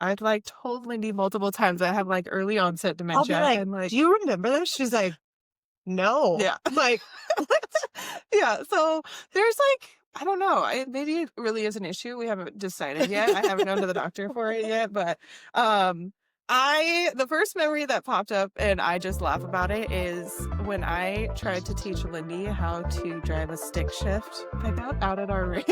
I'd like told Lindy multiple times I have like early onset I'll be dementia like, and like, do you remember this? She's like, no. yeah. I'm like, what? Yeah. So there's like, I don't know. Maybe it really is an issue. We haven't decided yet. I haven't gone to the doctor for it yet, but um the first memory that popped up and I just laugh about it is when I tried to teach Lindy how to drive a stick shift pickup out at our ranch.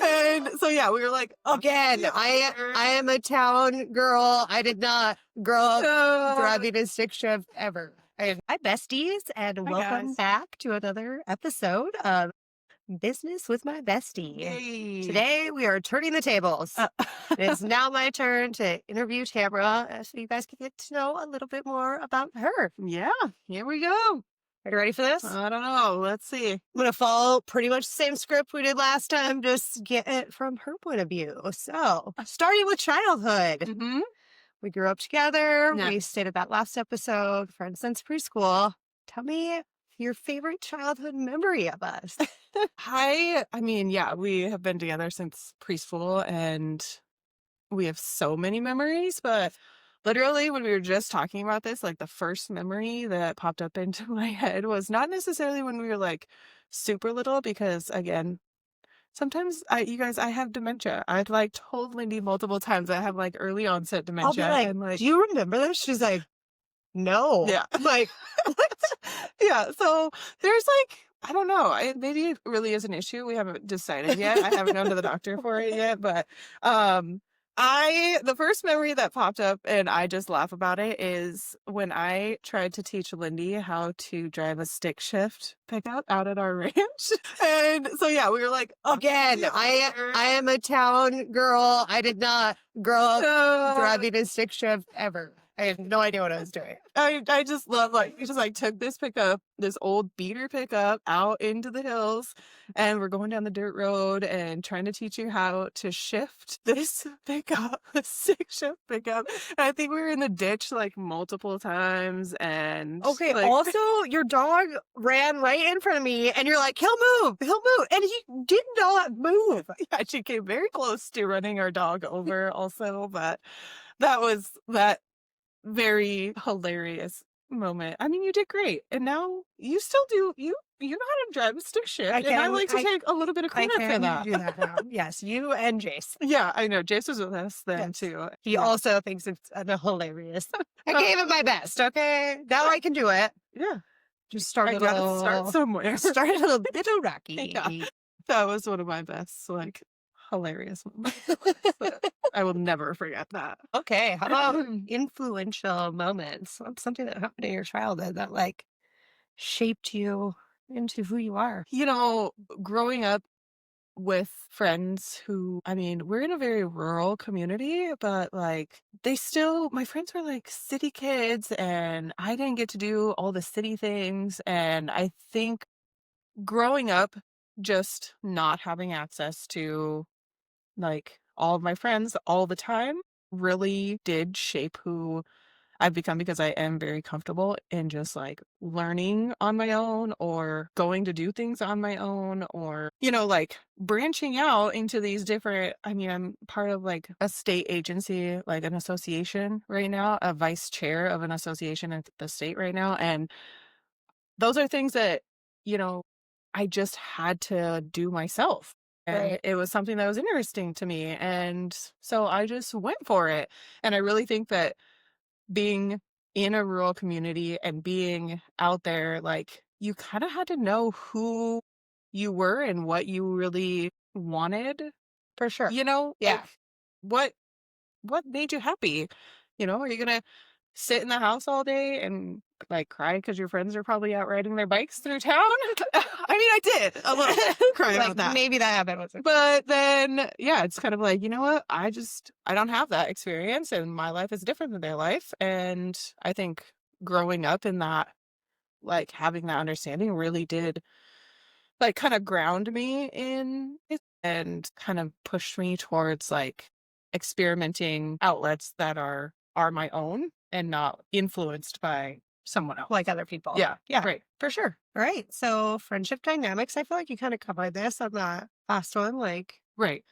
And so yeah, we were like, Again, I am a town girl. I did not grow up driving a stick shift ever. Hi, besties, and hi welcome guys. back to another episode of Business with My Bestie. Yay. Today, we are turning the tables. It is now my turn to interview Tamara so you guys can get to know a little bit more about her. Yeah, here we go. Are you ready for this? I don't know. Let's see. I'm going to follow pretty much the same script we did last time, just get it from her point of view. So, starting with childhood. Mm-hmm. We grew up together. Yeah. We stayed at that last episode, friends since preschool. Tell me your favorite childhood memory of us. I mean, yeah, we have been together since preschool and we have so many memories, but literally when we were just talking about this, like the first memory that popped up into my head was not necessarily when we were like super little, because again, sometimes you guys, I have dementia. I'd like told Lindy multiple times I have like early onset I'll be dementia like, and like, do you remember this? She's like, no. yeah. I'm like, what? Yeah. So there's like, I don't know. Maybe it really is an issue. We haven't decided yet. I haven't gone to the doctor for it yet, but the first memory that popped up and I just laugh about it is when I tried to teach Lindy how to drive a stick shift pickup out at our ranch. And so yeah, we were like, Again, I am a town girl. I did not grow up driving a stick shift ever. I had no idea what I was doing. I just love, like, we just like took this pickup, this old beater pickup out into the hills, and we're going down the dirt road and trying to teach you how to shift this pickup, a stick shift pickup. And I think we were in the ditch like multiple times. And Okay, like, also, your dog ran right in front of me, and you're like, he'll move. And he did not move. yeah, she came very close to running our dog over also, but that was that very hilarious moment. I mean, you did great, and now you still do. You know how to drive a stick shift, and I like to take a little bit of I credit for can that. do that now. Yes, you and Jace. Yeah, I know. Jace was with us then Yes. too. He Yeah. also thinks it's hilarious. I gave it my best, okay? Now I can do it. Yeah, Just start I a gotta little, start somewhere. start a little rocky. Yeah. That was one of my best, like, hilarious moments. But I will never forget that. Okay, how about influential moments? What's something that happened in your childhood that like shaped you into who you are? You know, growing up with friends who, I mean, we're in a very rural community, but like my friends were like city kids and I didn't get to do all the city things. And I think growing up, just not having access to like all of my friends all the time really did shape who I've become, because I am very comfortable in just like learning on my own or going to do things on my own, or, like branching out into these different, I mean, I'm part of like a state agency, like an association right now, a vice chair of an association in the state right now. And those are things that, you know, I just had to do myself. And Right. it was something that was interesting to me. And so I just went for it. And I really think that being in a rural community and being out there, like, you kind of had to know who you were and what you really wanted, For sure. Yeah. like what made you happy? Are you gonna sit in the house all day and like cry because your friends are probably out riding their bikes through town? I mean, I did a little cry Like about that. maybe that happened with it. But then, yeah, it's kind of like, you know what? I don't have that experience and my life is different than their life. And I think growing up in that, like having that understanding really did like kind of ground me in it and kind of pushed me towards like experimenting outlets that are my own and not influenced by someone else. Like other people. Yeah. Yeah. Right. For sure. All right. So friendship dynamics, I feel like you kind of covered this on the last one. Like Right.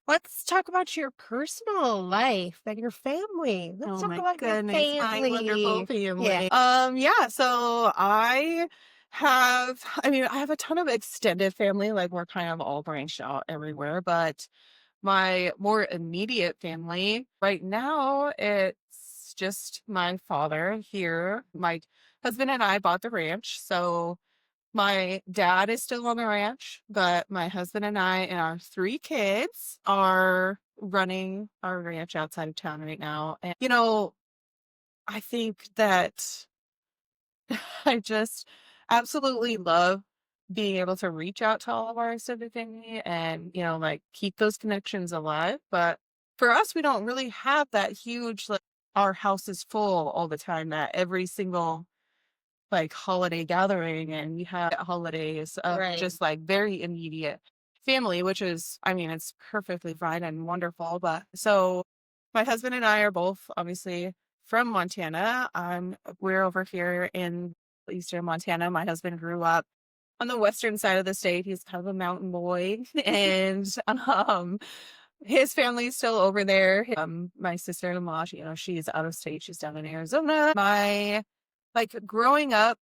Let's talk about your personal life and your family. Let's Oh talk my about your goodness, my wonderful family. Yeah. family. Yeah, so I have a ton of extended family, like we're kind of all branched out everywhere, but my more immediate family right now, it's just my father here. My husband and I bought the ranch, so my dad is still on the ranch, but my husband and I and our 3 kids are running our ranch outside of town right now. And, I think that I just absolutely love being able to reach out to all of our extended family and, like keep those connections alive. But for us, we don't really have that huge, like, our house is full all the time, that every single like holiday gathering and we have holidays of Right. just like very immediate family, which is, I mean, it's perfectly fine and wonderful. But so my husband and I are both obviously from Montana. We're over here in eastern Montana. My husband grew up on the western side of the state. He's kind of a mountain boy. And his family's still over there. My sister-in-law, she's out of state. She's down in Arizona. Growing up,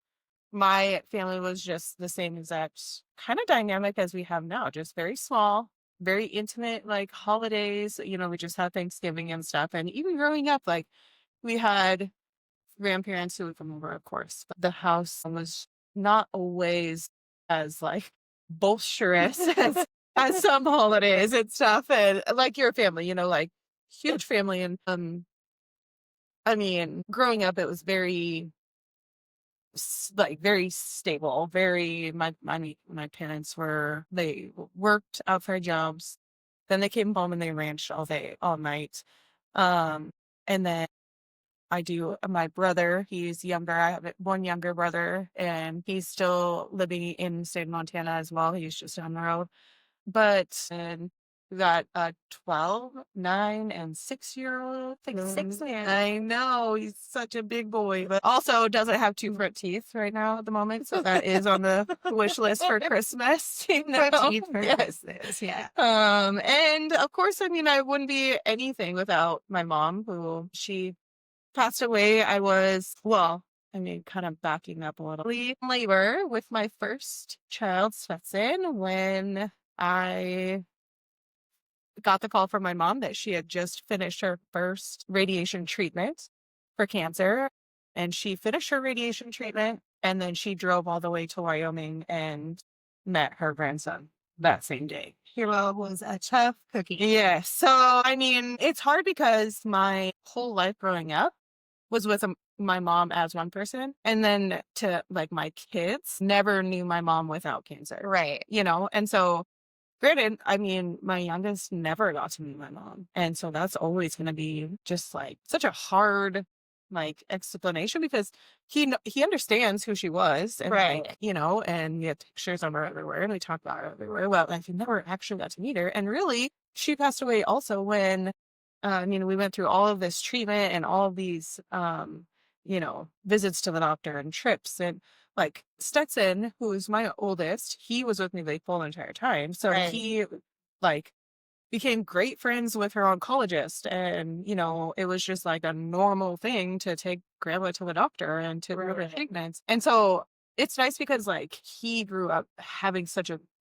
my family was just the same exact kind of dynamic as we have now, just very small, very intimate, like holidays. We just had Thanksgiving and stuff. And even growing up, like we had grandparents who would come over, of course, but the house was not always as like boisterous as some holidays and stuff. And like your family, like huge family. And I mean, growing up, it was very like very stable, very my parents they worked outside jobs, then they came home and they ranched all day all night. And then my brother, he's younger. I have one younger brother and he's still living in the state of Montana as well. He's just down the road. But and we got a 12, 9, and 6-year-old. I think 6 man. I know, he's such a big boy, but also doesn't have 2 front teeth right now at the moment. So that is on the wish list for Christmas. Front teeth for Yes. Christmas. Yeah. And of course, I mean, I wouldn't be anything without my mom, who she passed away. I mean, kind of backing up a little. Labor with my first child, Stetson, when I got the call from my mom that she had just finished her first radiation treatment for cancer. And she finished her radiation treatment and then she drove all the way to Wyoming and met her grandson that same day. Hero was a tough cookie. Yeah. So, I mean, it's hard because my whole life growing up was with my mom as one person. And then to like my kids never knew my mom without cancer. Right. And so granted, I mean, my youngest never got to meet my mom. And so that's always going to be just like such a hard like explanation because he understands who she was and Right. like, and we have pictures of her everywhere and we talk about her everywhere. Well, like he never actually got to meet her. And really, she passed away also when we went through all of this treatment and all of these visits to the doctor and trips and like Stetson, who is my oldest, he was with me the whole entire time. So Right. he like became great friends with her oncologist. And, it was just like a normal thing to take grandma to the doctor and to her treatments. And so it's nice because like he grew up having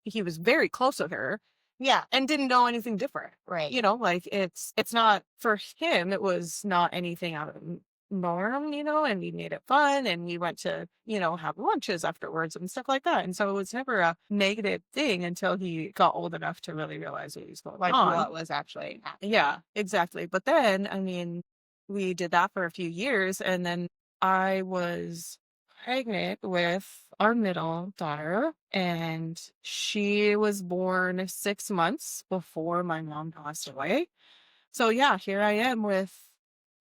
he was very close with her. Yeah. And didn't know anything different. Right. Like it's not for him, it was not anything out of norm, and we made it fun and we went to, have lunches afterwards and stuff like that. And so it was never a negative thing until he got old enough to really realize what was going Like on. what was actually happening. Yeah, exactly. But then, I mean, we did that for a few years and then I was pregnant with our middle daughter and she was born 6 months before my mom passed away. So yeah, here I am with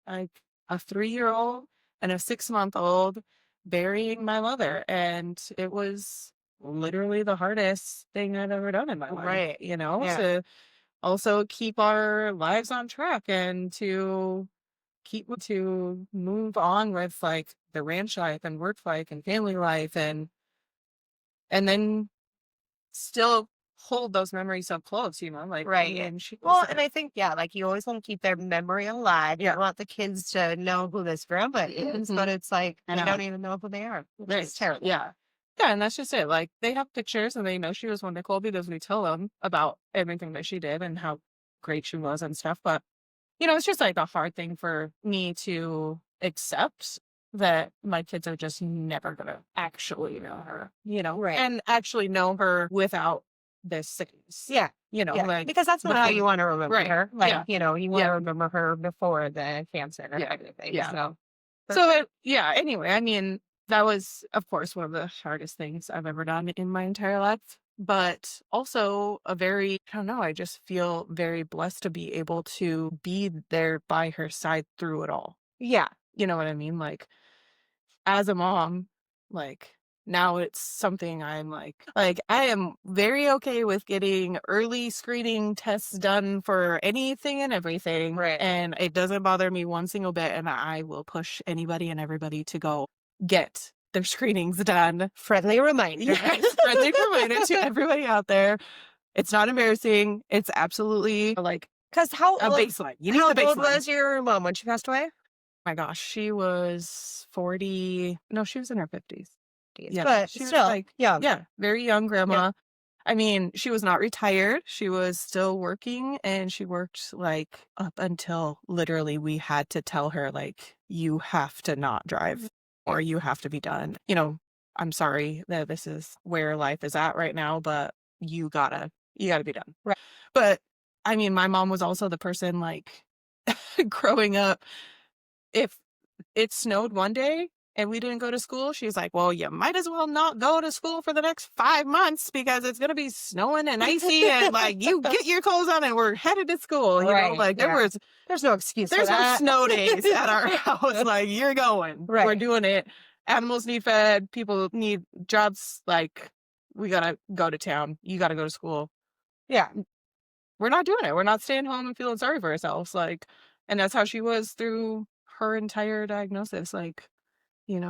like a 3-year-old and a 6-month-old burying my mother. And it was literally the hardest thing I've ever done in my life. Right. Yeah. To also keep our lives on track and to move on with like the ranch life and work life and family life and then still hold those memories up close, like Right. me and she was Well, and there. I think, yeah, like you always want to keep their memory alive. Yeah. You want the kids to know who this grandpa is, but it's like I they know. don't even know who they are, which Right. is terrible. Yeah. Yeah, and that's just it. Like, they have pictures and they know she was wonderful because we tell them about everything that she did and how great she was and stuff. But, it's just like a hard thing for me to accept that my kids are just never going to actually know her, Right. and actually know her without this sickness, Yeah. Yeah. like Because that's not how before. you want to remember Right. her. Like, Yeah. you want to Yeah. remember her before the cancer and Yeah. everything. Yeah. So, So, yeah, anyway, I mean, that was, of course, one of the hardest things I've ever done in my entire life, but also I don't know, I just feel very blessed to be able to be there by her side through it all. yeah. You know what I mean? Like, as a mom, like, now it's something I'm like, I am very okay with getting early screening tests done for anything and everything. Right. And it doesn't bother me one single bit. And I will push anybody and everybody to go get their screenings done. Friendly reminder. Yes, friendly reminder to everybody out there. It's not embarrassing. It's absolutely like Because how a old, baseline. You need how the old baseline. was your mom when she passed away? My gosh, she was 40. No, she was in her 50s. Yeah, But she was still, like, young. yeah, very young Yeah. grandma. I mean, she was not retired. She was still working and she worked like up until literally we had to tell her, like, you have to not drive or you have to be done. I'm sorry that this is where life is at right now, but you gotta be done. Right. But I mean, my mom was also the person like growing up, if it snowed one day and we didn't go to school, she's like, well, you might as well not go to school for the next 5 months because it's going to be snowing and icy and like you get your clothes on and we're headed to school. Right, Like yeah. There's no excuse for there's no that. snow days at our house. Like, you're going, we're Right. doing it. Animals need fed. People need jobs. Like, we got to go to town. You got to go to school. Yeah. We're not doing it. We're not staying home and feeling sorry for ourselves. Like, and that's how she was through her entire diagnosis. Like,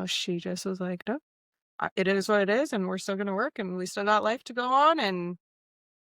she just was like, no, it is what it is, and we're still going to work, and we still got life to go on, and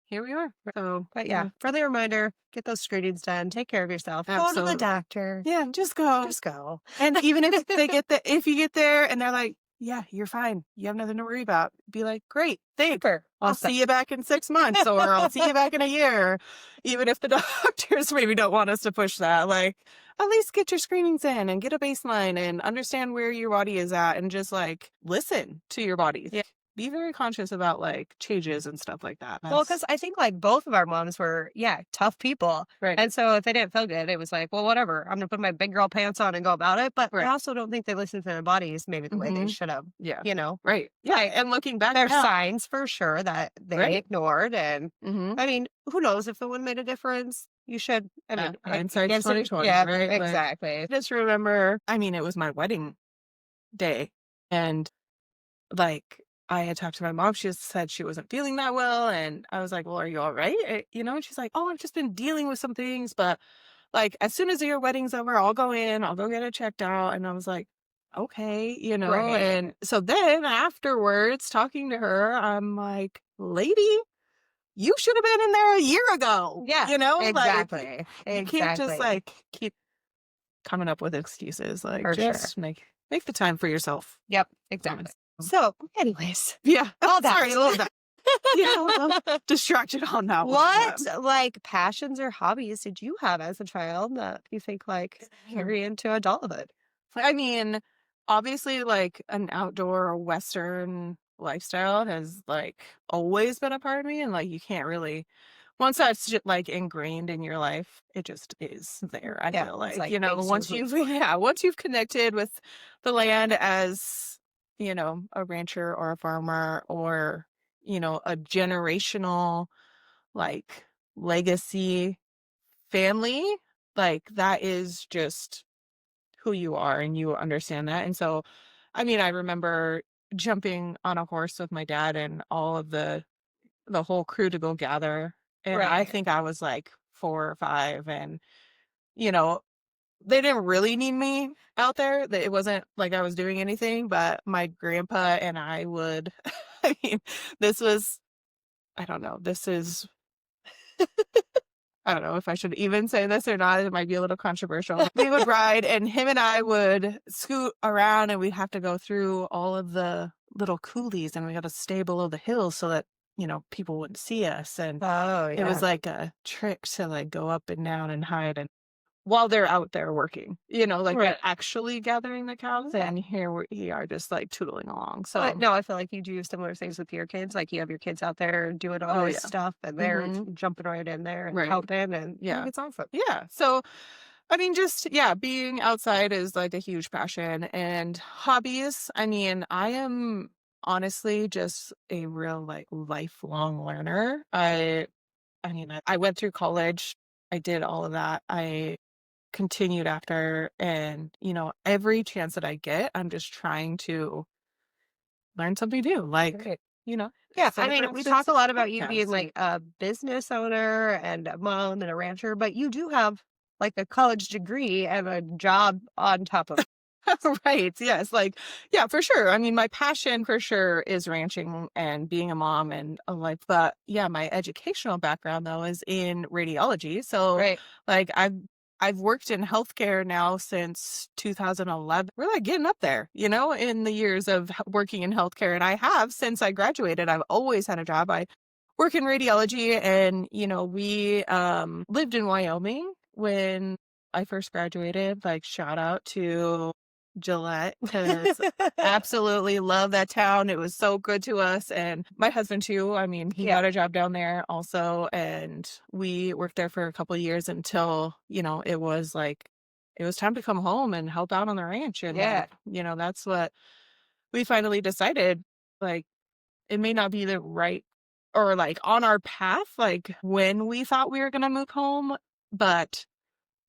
here we are. So, But yeah, friendly reminder, get those screenings done. Take care of yourself. Go to the absolutely. doctor. Yeah, just go. Just go. And even if if you get there and they're like, yeah, you're fine, you have nothing to worry about, be like, great, thanks. Super. I'll Awesome. see you back in 6 months, or I'll see you back in a year. Even if the doctors maybe don't want us to push that, like, at least get your screenings in and get a baseline and understand where your body is at and just like listen to your body. Yeah. Be very conscious about like changes and stuff like that. Well, because I think like both of our moms were, tough people. Right. And so if they didn't feel good, it was like, well, whatever. I'm going to put my big girl pants on and go about it. But I Right. also don't think they listened to their bodies maybe the way they should have. Yeah. You Right. Yeah. Like, And looking back there's now, signs for sure that they ignored. And I mean, who knows if it would have made a difference? You should. I mean, hindsight's 2020. Yeah, Right. Like, exactly. I just remember, I mean, it was my wedding day, and like, I had talked to my mom. She just said she wasn't feeling that well, and I was like, well, are you all right? And she's like, oh, I've just been dealing with some things, but like, as soon as your wedding's over, I'll go in, I'll go get it checked out. And I was like, okay, Right. and so then afterwards, talking to her, I'm like, lady, you should have been in there a year ago. Yeah, exactly. Like, you can't just like keep coming up with excuses. Like, For just sure. make the time for yourself. Yep, exactly. So, anyways, Yeah. all that. Sorry, a little bit. Yeah, distracted on that one. What like passions or hobbies did you have as a child that you think like carry into adulthood? I mean, obviously, like, an outdoor Western lifestyle has like always been a part of me, and like, you can't really, once that's just like ingrained in your life, it just is there. I feel it's like, makes once you once you've connected with the land as, a rancher or a farmer, or, a generational like legacy family, like, that is just who you are, and you understand that. And so, I mean, I remember jumping on a horse with my dad and all of the whole crew to go gather. And I Right. think I was like 4 or 5, and you know, they didn't really need me out there. It wasn't like I was doing anything, but my grandpa and I would. I mean, this was I don't know, this is I don't know if I should even say this or not. It might be a little controversial. We would ride, and him and I would scoot around, and we'd have to go through all of the little coulees, and we had to stay below the hills so that, people wouldn't see us. And Oh, it was yeah. like a trick to like go up and down and hide. And while they're out there working, like Right. they're actually gathering the cows, Yeah. and here we are just like tootling along. But So, no, I feel like you do similar things with your kids. Like you have your kids out there doing all oh this yeah. stuff and they're Hmm. jumping right in there and Right. helping and like Yeah. it's awesome. Yeah. So, I mean, just, yeah, being outside is like a huge passion. And hobbies, I mean, I am honestly just a real like lifelong learner. I went through college. I did all of that. I continued after, and every chance that I get, I'm just trying to learn something new. Like, Great. you know, Yeah, I set up mean, we talk this a lot about you being podcast. like a business owner and a mom and a rancher, but you do have like a college degree and a job on top of Right. Yes. Like, yeah, for sure. I mean, my passion for sure is ranching and being a mom and a life. But yeah, my educational background though is in radiology. So right. like I've worked in healthcare now since 2011. We're like getting up there, in the years of working in healthcare. And I have since I graduated. I've always had a job. I work in radiology, and we lived in Wyoming when I first graduated. Like, shout out to Gillette, because absolutely love that town. It was so good to us, and my husband too. I mean, he Yeah. got a job down there also, and we worked there for a couple of years until it was time to come home and help out on the ranch. And Yeah. that's what we finally decided. Like, it may not be the right, or like on our path, like when we thought we were going to move home, but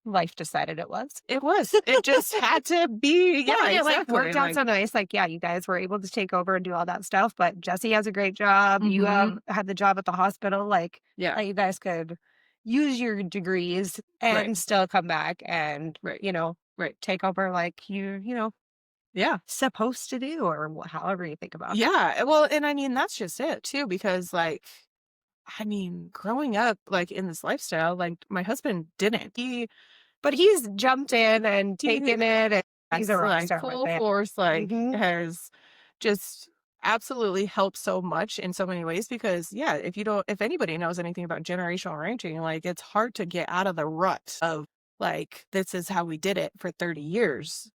Life decided it was. it just had to be. Well, Yeah, and it like exactly. worked out Like, so nice. Like, yeah, you guys were able to take over and do all that stuff. But Jesse has a great job. You hmm, had the job at the hospital. yeah, Like you guys could use your degrees right, and still come back and right, right. take over like Yeah. supposed to do or however you think about it. Yeah. Well, and I mean, that's just it too, because like, I mean, growing up like in this lifestyle, like my husband didn't. But he's jumped in and He taken it, and he's a That's rock like star with full it. force, like, Hmm. has just absolutely helped so much in so many ways. Because yeah, if anybody knows anything about generational ranching, like it's hard to get out of the rut of like, this is how we did it for 30 years.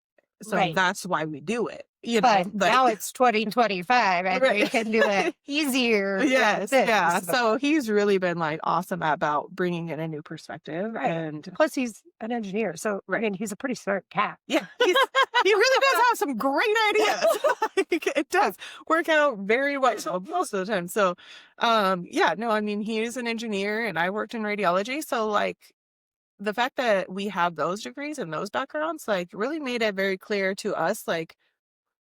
So Right. that's why we do it, But like now it's 2025 and we right. can do it easier than Yes, yeah. this. So he's really been like awesome about bringing in a new perspective. Right. And Plus, he's an engineer. So, I right. mean, he's a pretty smart cat. Yeah, he really does have some great ideas. Like, it does work out very well most of the time. So, yeah, no, I mean, he is an engineer, and I worked in radiology. So, like, the fact that we have those degrees and those backgrounds, like, really made it very clear to us, like,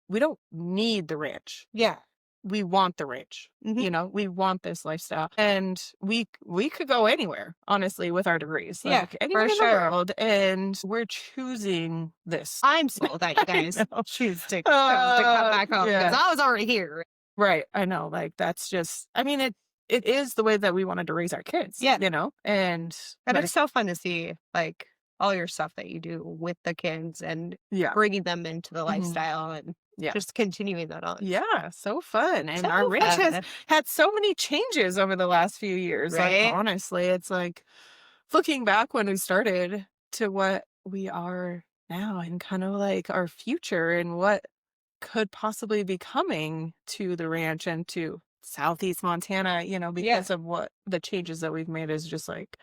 we don't need the ranch. Yeah. We want the ranch. Hmm. We want this lifestyle, and we could go anywhere, honestly, with our degrees, Yeah, like anywhere for in the sure. world, and we're choosing this. I'm sold that you I guys know. choose to come back home because Yeah. I was already here. Right, I know, like, that's just, I mean, it is the way that we wanted to raise our kids, Yeah. and, And like, it's so fun to see like all your stuff that you do with the kids and yeah, bringing them into the mhm, lifestyle and yeah. just continuing that on. Yeah, so fun, and So our ranch has fun. had so many changes over the last few years, like, Right? honestly, it's like, looking back when we started to what we are now, and kind of like our future and what could possibly be coming to the ranch and to Southeast Montana, Yeah. because of what the changes that we've made, is just like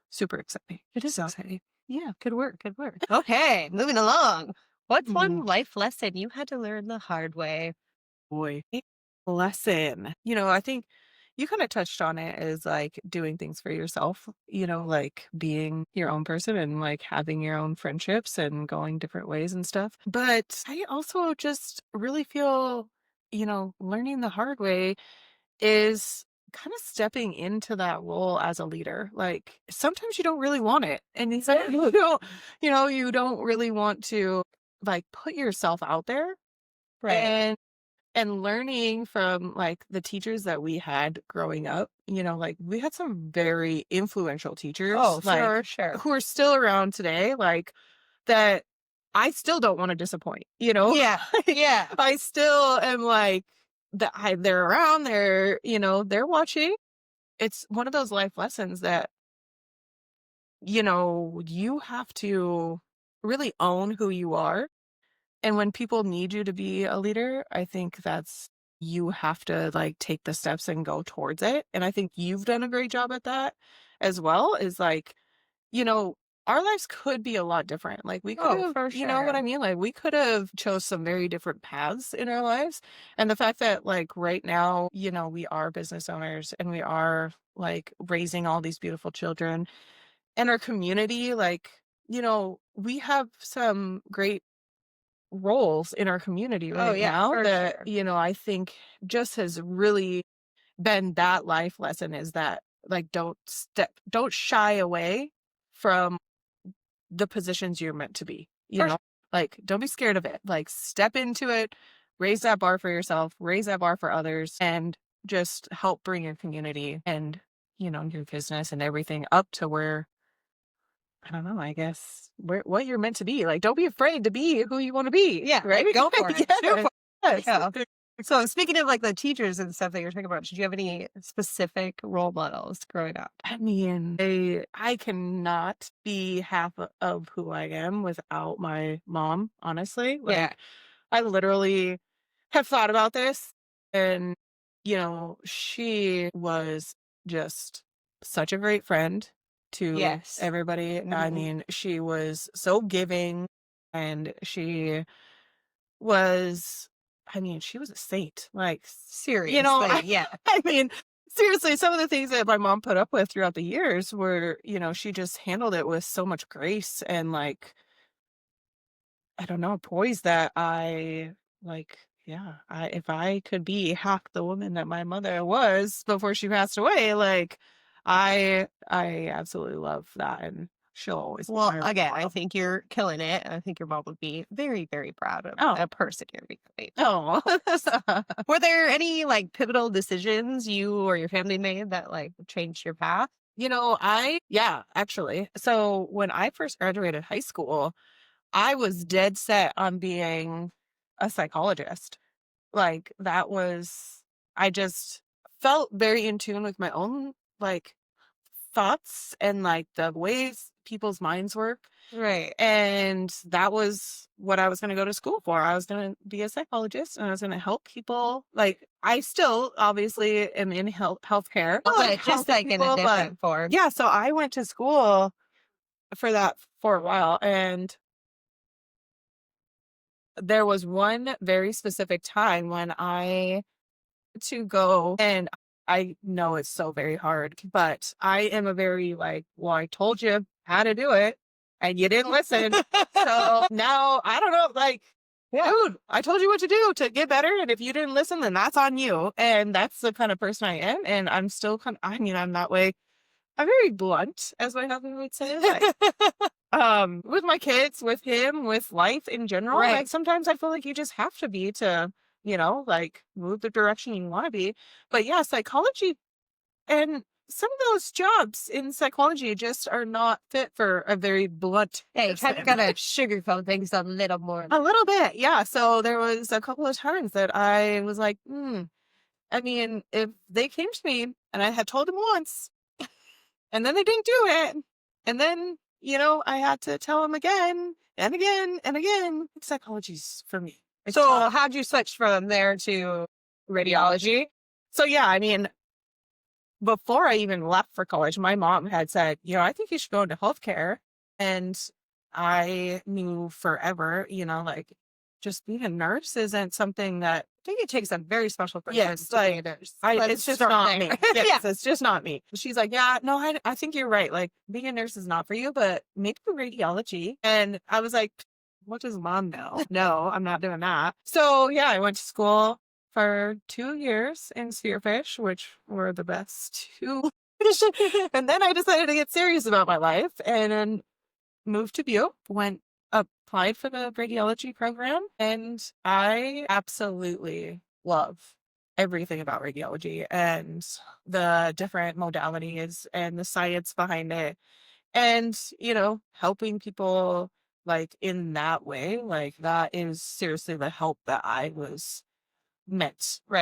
super exciting. It is So, exciting. yeah. Good work. Good work. Okay, moving along. What's Mhm. one life lesson you had to learn the hard way? Boy. Lesson. I think you kind of touched on it, as like doing things for yourself, like being your own person and like having your own friendships and going different ways and stuff. But I also just really feel, learning the hard way is kind of stepping into that role as a leader. Like, sometimes you don't really want it. And you say you don't really want to like put yourself out there. Right. and learning from, like, the teachers that we had growing up, like, we had some very influential teachers, Oh, like, for sure. who are still around today, like, that I still don't wanna disappoint, you know? Yeah. Like, Yeah. I still am like, they're around, they're watching. It's one of those life lessons that, you have to really own who you are. And when people need you to be a leader, I think that's you have to like take the steps and go towards it. And I think you've done a great job at that as well, is like, you know, our lives could be a lot different. Like we could Oh, have, for you know what sure. I mean? Like we could have chose some very different paths in our lives. And the fact that like right now, we are business owners and we are like raising all these beautiful children and our community, like, we have some great roles in our community Oh, right yeah, now for that, sure. I think just has really been that life lesson, is that like don't shy away from the positions you're meant to be, For like don't be scared of it. Like step into it, raise that bar for yourself, raise that bar for others, and just help bring your community and, your business and everything up to where I don't know, I guess what you're meant to be. Like, don't be afraid to be who you want to be, Yeah, right? like, go for it. Shoot Yes. for it. Yes. Yeah. So speaking of, like, the teachers and stuff that you're talking about, did you have any specific role models growing up? I mean, I cannot be half of who I am without my mom, honestly. Yeah. Like, I literally have thought about this, and, she was just such a great friend to Yes. everybody. I Mhm. mean, she was so giving, and was she was a saint. Like, Seriously, I, yeah. I mean, seriously, some of the things that my mom put up with throughout the years were, she just handled it with so much grace and like, I don't know, poise that if I could be half the woman that my mother was before she passed away, like I absolutely love that. And she'll always be Well, my role again, I model. think you're killing it. I think your mom would be very, very proud of Oh, a person you're becoming. oh. Were there any, like, pivotal decisions you or your family made that, like, changed your path? Yeah, actually. So when I first graduated high school, I was dead set on being a psychologist. Like I just felt very in tune with my own like thoughts and like the ways people's minds work. Right. And that was what I was going to go to school for. I was going to be a psychologist and I was going to help people. Like I still obviously am in healthcare, Oh, like but just, helping like, in a people. But different form. yeah, so I went to school for that for a while, and there was one very specific time when I to go, and I know it's so very hard, but I am a very like, well, I told you how to do it and you didn't listen. So now I don't know, like, Yeah. dude, I told you what to do to get better. And if you didn't listen, then that's on you. And that's the kind of person I am. And I'm still I'm that way. I'm very blunt, as my husband would say. Like, with my kids, with him, with life in general, Right. like sometimes I feel like you just have to be to, like move the direction you want to be. But yeah, psychology and some of those jobs in psychology just are not fit for a very blunt Yeah, you kinda person. gotta sugarcoat things a little more. A little bit, yeah. So there was a couple of times that I was like, I mean, if they came to me and I had told them once and then they didn't do it. And then, I had to tell them again and again and again. Psychology's for me. It's So not how'd you switch from there to radiology. So yeah, I mean, before I even left for college, my mom had said, I think you should go into healthcare. And I knew forever, like just being a nurse isn't something that, I think it takes a very special person yes, to be a like nurse. it's Let's just start not there. me. Yeah. Yes, it's just not me. She's like, yeah, no, I think you're right. Like being a nurse is not for you, but maybe radiology. And I was like, what does mom know? No, I'm not doing that. So yeah, I went to school for 2 years in Spearfish, which were the best two. And then I decided to get serious about my life and then moved to Butte, applied for the radiology program, and I absolutely love everything about radiology and the different modalities and the science behind it. And, helping people like in that way, like that is seriously the help that I was meant for.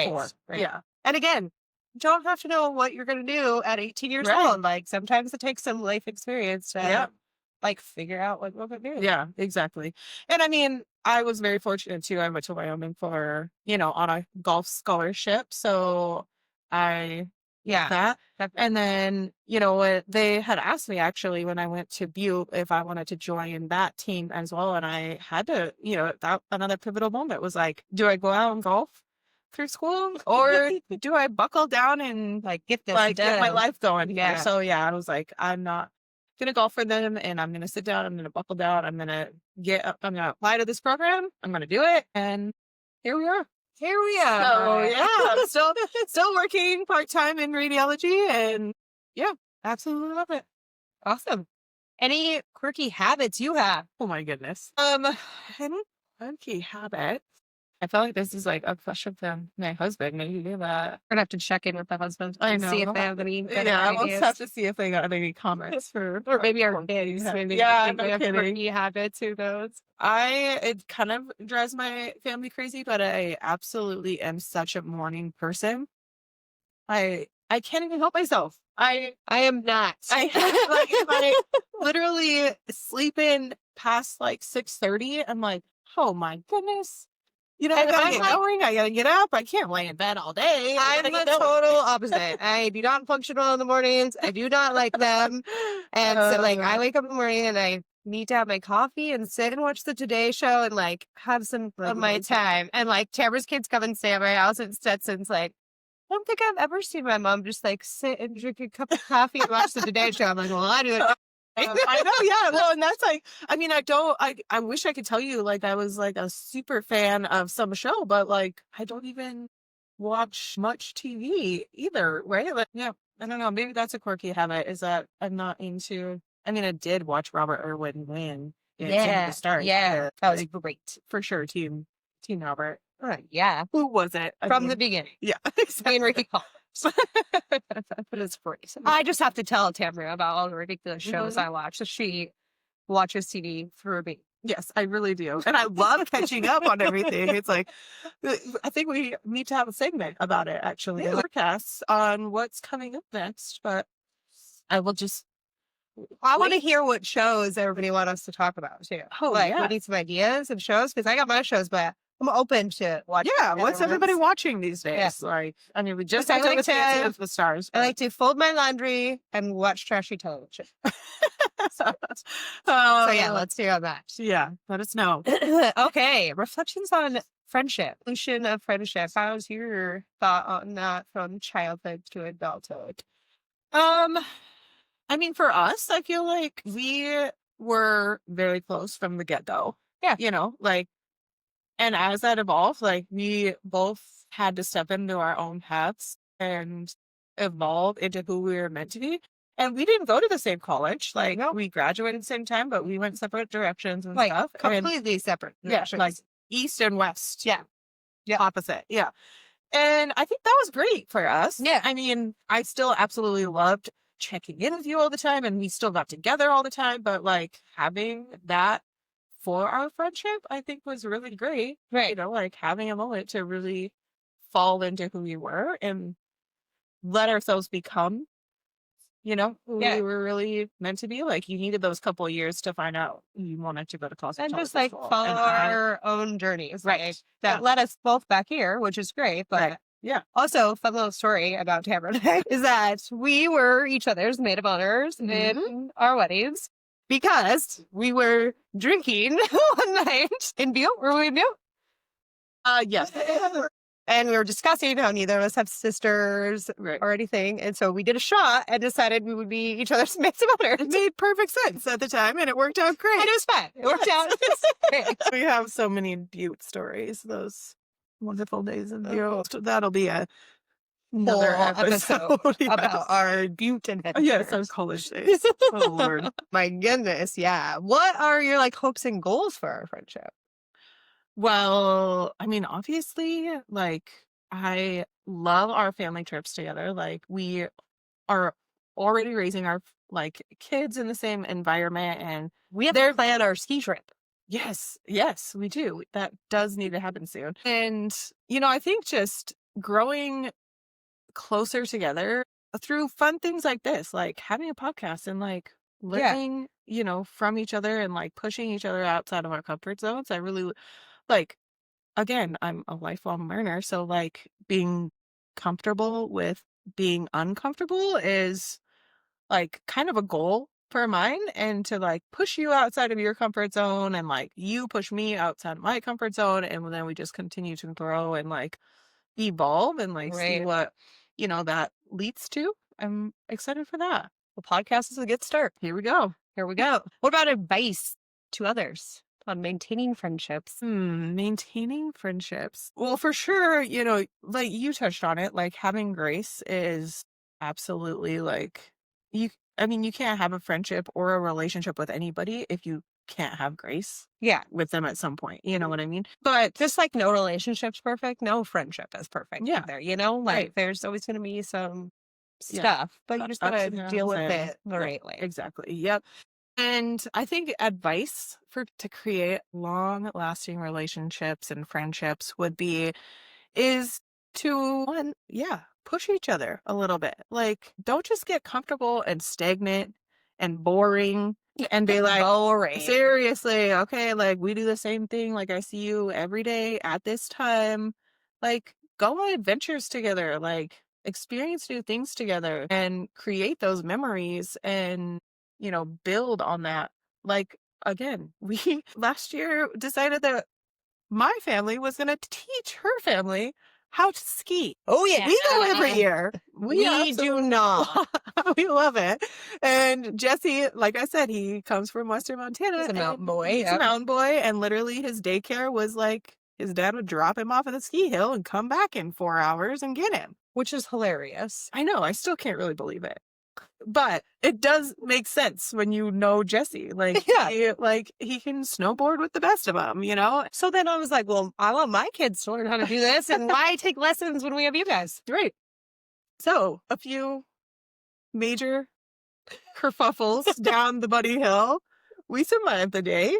Right. Yeah. And again, you don't have to know what you're going to do at 18 years Right. old. Like sometimes it takes some life experience to Yeah. like figure out what we're going to do. Yeah, exactly. And I mean, I was very fortunate too. I went to Wyoming for, on a golf scholarship. So I Yeah. that. Definitely. And then, what they had asked me actually when I went to Butte if I wanted to join that team as well. And I had to, that another pivotal moment was like, do I go out and golf through school or do I buckle down and Like get this get my done. life going here? Yeah. So yeah, I was like, I'm not gonna golf for them and I'm gonna sit down, I'm gonna buckle down, I'm gonna apply to this program, I'm gonna do it, and here we are. Here we are. So yeah, I'm still working part-time in radiology and yeah, absolutely love it. Awesome. Any quirky habits you have? Oh my goodness. Any funky habit. I feel like this is like a question from my husband. Maybe do that. We're gonna have to check in with the husband I and know. see if they have any good Yeah, we'll ideas. have to see if they got any comments for Or maybe our quirky kids. habits. Maybe Yeah, they no have kidding. quirky habits. Who knows? It kind of drives my family crazy, but I absolutely am such a morning person. I can't even help myself. I am not. I like if I literally sleep in past like 6:30, I'm like, oh my goodness. I And gotta I'm get like- going. I gotta get up. I can't lay in bed all day. I I'm gotta the get going. total opposite. I do not function well in the mornings. I do not like them. And so like I wake up in the morning and I need to have my coffee and sit and watch the Today Show and like have some of my time. And like Tamara's kids come and stay at my house and Stetson's like, I don't think I've ever seen my mom just like sit and drink a cup of coffee and watch the Today Show. I'm like, well, I do it. I know, yeah. Well, and that's like, I mean, I wish I could tell you like I was like a super fan of some show, but like I don't even watch much TV either, right? Like, yeah, I don't know. Maybe that's a quirky habit is that I'm not into, I mean, I did watch Robert Irwin win. Yeah. The start. Yeah. That was like, great. for sure. Team Robert. Yeah. Who was it? From the beginning. Yeah. Me and Ricky Collins. But it's great. I just have to tell Tamara about all the ridiculous shows I watch. So she watches TV through me. Yes, I really do. And I love catching up on everything. It's like, I think we need to have a segment about it, actually. Yeah. Forecasts on what's coming up next, but I will just. I want to hear what shows everybody wants us to talk about too. Oh, like, yeah. we need some ideas of shows because I got my shows, but I'm open to watching. Yeah, what's everybody watching these days? Yeah. Like, I mean, we just I talked like about Dancing to- with the Stars. I like to fold my laundry and watch trashy television. So yeah, let's do that. Yeah, let us know. Okay, reflections on friendship, evolution of friendship. How's your thought on that from childhood to adulthood? I mean, for us, I feel like we were very close from the get-go. Yeah. Like, and as that evolved, like we both had to step into our own paths and evolve into who we were meant to be. And we didn't go to the same college. Like we graduated at the same time, but we went separate directions and Like stuff. completely separate. Yeah, directions. like east and west. Yeah. Opposite. Yeah. And I think that was great for us. Yeah. I mean, I still absolutely loved checking in with you all the time and we still got together all the time, but like having that for our friendship, I think was really great. Right. Like having a moment to really fall into who we were and let ourselves become, who we were really meant to be. Like you needed those couple of years to find out you wanted to go to college. And just like follow our own journeys. Right. Like, that led us both back here, which is great. But Right. Yeah. Also, fun little story about Tamara and I is that we were each other's maid of honors in our weddings because we were drinking one night in Butte. Were we in Butte? Yes. And we were discussing how neither of us have sisters or anything. And so we did a shot and decided we would be each other's maids of honor. It made perfect sense at the time and it worked out great. And it was fun. It worked out. Great. We have so many Butte stories, those wonderful days in Butte. That'll be another Whole episode about our Butte adventures. Yes, our college days. Oh, Lord. My goodness, yeah. What are your like hopes and goals for our friendship? Well, I mean, obviously, like I love our family trips together. Like, we are already raising our, like, kids in the same environment, and We have to they're plan our ski trip. yes, yes, we do. That does need to happen soon. And, I think just growing closer together through fun things like this, like having a podcast and like Yeah. learning, from each other and like pushing each other outside of our comfort zones. I really like, again, I'm a lifelong learner. So like being comfortable with being uncomfortable is like kind of a goal for mine, and to like push you outside of your comfort zone and like you push me outside of my comfort zone, and then we just continue to grow and like evolve and like see Right. what that leads to. I'm excited for that. The podcast is a good start. Here we go. Here we go. What about advice to others on maintaining friendships? Maintaining friendships. Well, for sure, like you touched on it, like having grace is absolutely like you I mean, you can't have a friendship or a relationship with anybody if you can't have grace Yeah. with them at some point. You know what I mean? But Just like no relationship's perfect, no friendship is perfect yeah, either, Like right. there's always going to be some Yeah. stuff, but you just got Ups to and deal downs with and it the yeah, right way. exactly. Yep. And I think advice for to create long lasting relationships and friendships would be is to one, yeah, push each other a little bit. Like, don't just get comfortable and stagnant and boring and be like, Boring. seriously, okay, like we do the same thing. Like I see you every day at this time. Like, go on adventures together, like experience new things together and create those memories and, build on that. Like, again, we last year decided that my family was gonna teach her family how to ski. Oh, yeah. We go every year. We We do absolutely not. we love it. And Jesse, like I said, he comes from Western Montana. He's a mountain and boy. He's a Yep. mountain boy, and literally his daycare was like his dad would drop him off at the ski hill and come back in 4 hours and get him. Which is hilarious. I know, I still can't really believe it. But it does make sense when you know Jesse. Like, Yeah. he can snowboard with the best of them, So then I was like, well, I want my kids to learn how to do this, and why take lessons when we have you guys? Right. So, a few major kerfuffles down the Buddy Hill. We survived the day.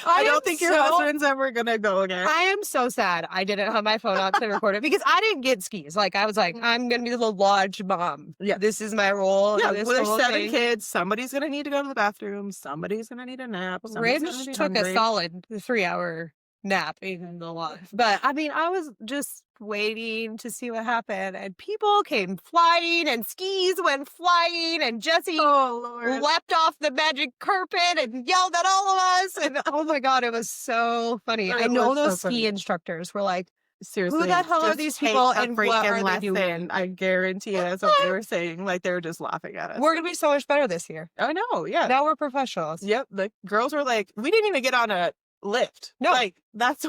I don't think your husband's ever gonna go again. I am so sad I didn't have my phone out to record it because I didn't get skis. Like, I was like, I'm going to be the lodge mom. Yeah. This is my role. Yeah, this well, there's whole 7 thing. kids. Somebody's gonna need to go to the bathroom. Somebody's gonna need a nap. Ridge Somebody's gonna be took a hungry. solid 3-hour nap in the lodge. But I mean, I was just waiting to see what happened, and people came flying, and skis went flying, and Jesse Oh, Lord. leapt off the magic carpet and yelled at all of us. And oh my God, it was so funny. It I know was so those ski funny. instructors were like, Seriously, who the hell are just these take people a and what freaking are they doing? lesson. I guarantee you that's what they were saying. Like, they were just laughing at us. We're going to be so much better this year. I know, yeah. Now we're professionals. Yep, the girls were like, we didn't even get on a lift. No. Like,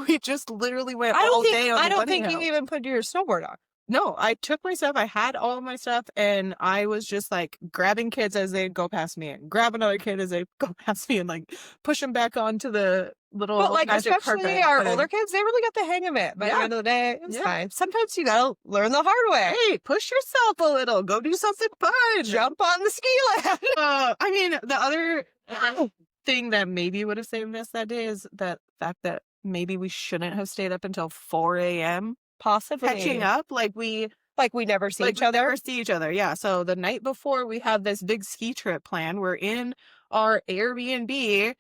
we just literally went I all don't day on the bunny think hill. you even put your snowboard on. No, I took my stuff. I had all of my stuff, and I was just like grabbing kids as they'd go past me, and grab another kid as they go past me, and like push them back onto the little But like, magic especially carpet. our And, older kids, they really got the hang of it. By the Yeah. end of the day, it was Yeah. fine. Sometimes you gotta learn the hard way. hey, push yourself a little. Go do something fun. Jump on the ski lift. I mean, the other thing that maybe would have saved us that day is that fact that maybe we shouldn't have stayed up until 4 a.m. Possibly. catching up. Like, we never see each we other. never see each other. Yeah. So the night before we have this big ski trip planned, we're in our Airbnb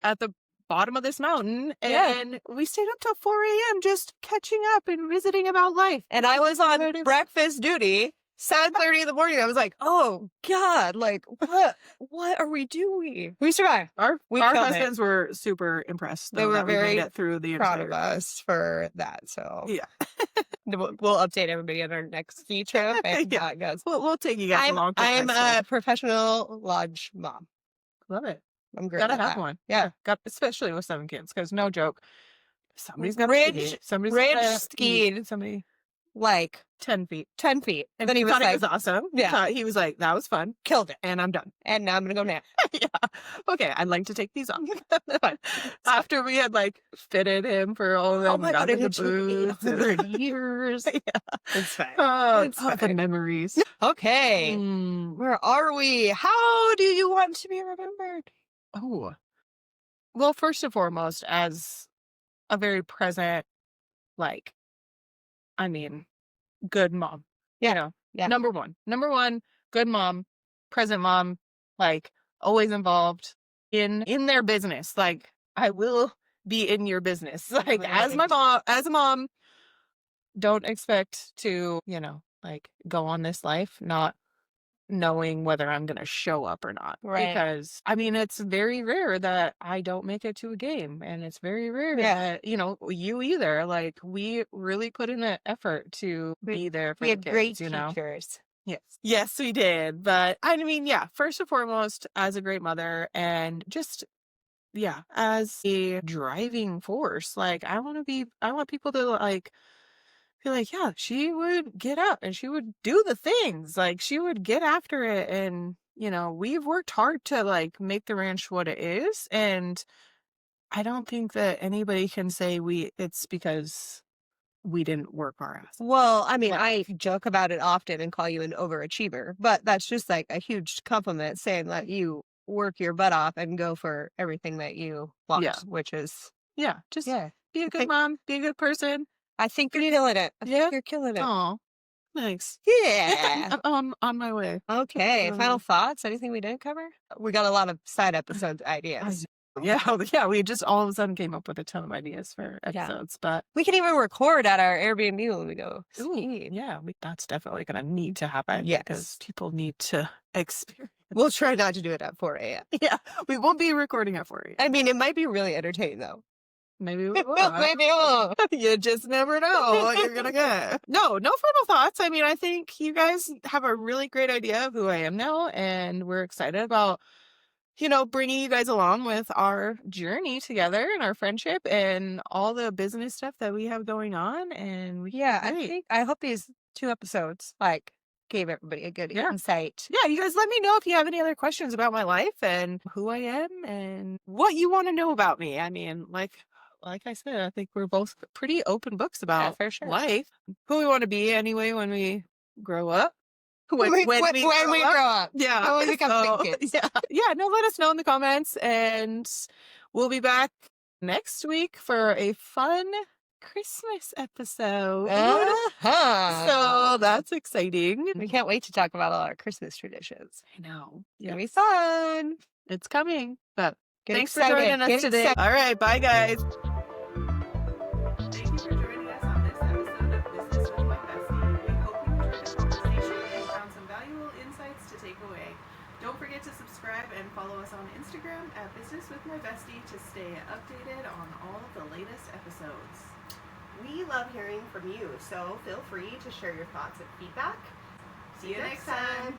at the bottom of this mountain, and we stayed up till 4 a.m. just catching up and visiting about life. And I was on breakfast duty, 7:30 in the morning. I was like, oh God, like what are we doing? We survived. Our killed it. husbands were super impressed. They though, were that we very made it through the Proud entire of us for that. So Yeah. we'll update everybody on our next ski trip and Yeah. how it goes. We'll take you guys along. for I'm the next a professional lodge mom. one. Love it. I'm great. Gotta at have that. one. Yeah. Especially with 7 kids, because no joke, somebody's got Ridge somebody's Ridge gotta eat. skied Somebody. like 10 feet. 10 feet. And then he was thought like, it was awesome. yeah. He was like, that was fun. Killed it. And I'm done. And now I'm going to go nap. Yeah. Okay, I'd like to take these off. After we had like fitted him for all of them, Oh my God, got it in the took boots. 800 years. Yeah. It's fine. It's The fine. memories. Okay. Where are we? How do you want to be remembered? Oh. Well, first and foremost, as a very present, like, I mean, good mom. Yeah. You know, Yeah. number one, good mom, present mom, like always involved in their business. Like, I will be in your business. Like, as a mom, don't expect to, like go on this life not knowing whether I'm going to show up or not. Right. Because, I mean, it's very rare that I don't make it to a game. And it's very rare that, you either. Like, we really put in the effort to be there for We the had great kids, teachers. Yes. Yes, we did. But I mean, yeah, first and foremost, as a great mother and just, yeah, as a driving force, like, I want people to like, feel like, yeah, she would get up and she would do the things. Like, she would get after it. And, we've worked hard to like make the ranch what it is. And I don't think that anybody can say it's because we didn't work our ass. Well, I mean, I joke about it often and call you an overachiever, but that's just like a huge compliment saying that you work your butt off and go for everything that you want, which is, just be a good mom, be a good person. I think you're killing it. I think you're killing it. Oh, thanks. Yeah. I'm on my way. Okay. Final thoughts? Anything we didn't cover? We got a lot of side episode ideas. Yeah, we just all of a sudden came up with a ton of ideas for episodes, but we can even record at our Airbnb when we go skiing. Yeah, that's definitely going to need to happen because people need to experience. We'll try not to do it at 4 a.m. Yeah, we won't be recording at 4 a.m. I mean, it might be really entertaining though. Maybe we will. Maybe we will. You just never know what you're going to get. No final thoughts. I mean, I think you guys have a really great idea of who I am now, and we're excited about bringing you guys along with our journey together and our friendship and all the business stuff that we have going on. And I hope these 2 episodes gave everybody a good insight. Yeah, you guys let me know if you have any other questions about my life and who I am and what you want to know about me. I mean, like I said, I think we're both pretty open books about life, who we want to be anyway when we grow up. When we grow up. Yeah. When we become big kids. Yeah. No, let us know in the comments. And we'll be back next week for a fun Christmas episode. So that's exciting. We can't wait to talk about all our Christmas traditions. I know. It's gonna be fun. It's coming. But thanks for joining us today. All right. Bye, guys. Thank you for joining us on this episode of Business with My Bestie. We hope you enjoyed the conversation and found some valuable insights to take away. Don't forget to subscribe and follow us on Instagram at Business with My Bestie to stay updated on all of the latest episodes. We love hearing from you, so feel free to share your thoughts and feedback. See you next time.